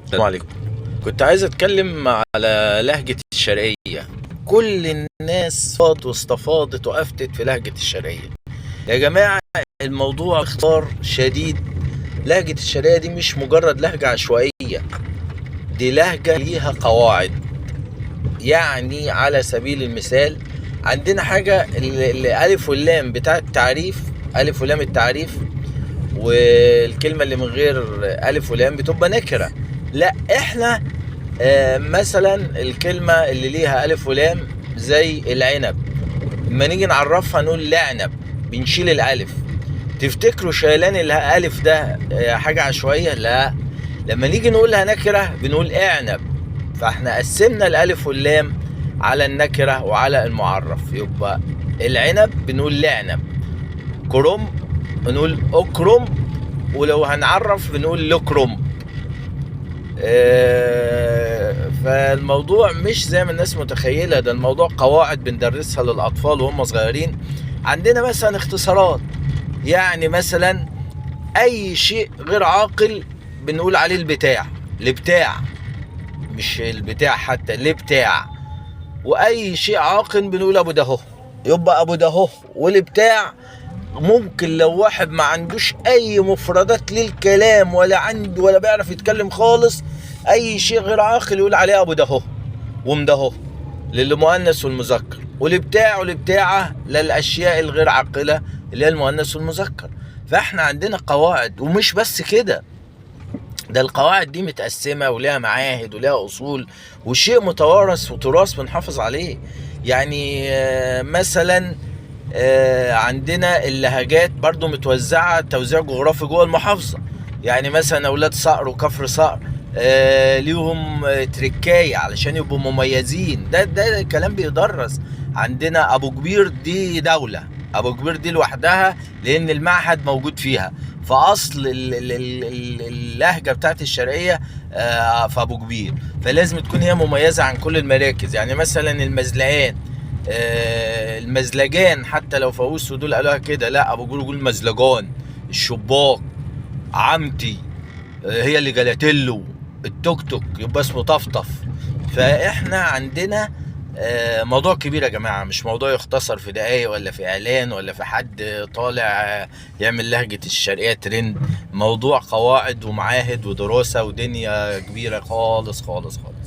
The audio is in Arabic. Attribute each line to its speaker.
Speaker 1: السلام عليكم. كنت عايز اتكلم على لهجة الشرقية. كل الناس فاضت واستفاضت وافتت في لهجة الشرقية. يا جماعة، الموضوع اختصار شديد. لهجة الشرقية دي مش مجرد لهجة عشوائية، دي لهجة ليها قواعد. يعني على سبيل المثال، عندنا حاجة الألف واللام بتاع التعريف. ألف ولام التعريف، والكلمة اللي من غير ألف ولام بتبقى نكرة. لا، احنا مثلا الكلمة اللي ليها ألف ولام زي العنب، لما نيجي نعرفها نقول لعنب، بنشيل الألف. تفتكروا شيلان الألف ده حاجة عشوائية؟ لا، لما نيجي نقولها نكرة بنقول اعنب. فاحنا قسمنا الألف واللام على النكرة وعلى المعرف. يبقى العنب بنقول لعنب، كرنب بنقول أكرم، ولو هنعرف بنقول لكرم. فالموضوع مش زي ما الناس متخيلة، ده الموضوع قواعد بندرسها للأطفال وهم صغيرين. عندنا مثلا اختصارات، يعني مثلا أي شيء غير عاقل بنقول عليه البتاع. البتاع، مش البتاع حتى، البتاع. وأي شيء عاقل بنقول أبو دهو. يبقى أبو دهو والبتاع. ممكن لو واحد ما عندوش اي مفردات للكلام، ولا عنده ولا بيعرف يتكلم خالص، اي شيء غير عاقل يقول عليه ابو دهو ومدهو، للمؤنث والمذكر. والبتاع والبتاعه للاشياء الغير عاقله اللي هي المؤنث والمذكر. فاحنا عندنا قواعد، ومش بس كده، ده القواعد دي متقسمه ولها معاهد ولها اصول، وشيء متوارث وتراث بنحافظ عليه. يعني مثلا عندنا اللهجات برضو متوزعة توزيع جغرافي جوه المحافظة. يعني مثلا أولاد صقر وكفر صقر ليهم تركاية علشان يبقوا مميزين. ده كلام بيدرس. عندنا أبو كبير دي دولة، أبو كبير دي لوحدها لأن المعهد موجود فيها. فأصل اللهجة بتاعت الشرقية في أبو كبير، فلازم تكون هي مميزة عن كل المراكز. يعني مثلا المزلقان، المزلجان، حتى لو فاووس ودول قالوها كده، لا، ابو جول يقول مزلجان. الشباك، عمتي، هي اللي جلاتيلو. التوك توك يبقى اسمه طفطف. فاحنا عندنا موضوع كبير يا جماعة، مش موضوع يختصر في دقايق ولا في اعلان ولا في حد طالع يعمل لهجة الشرقية ترند. موضوع قواعد ومعاهد ودراسة ودنيا كبيرة خالص خالص خالص.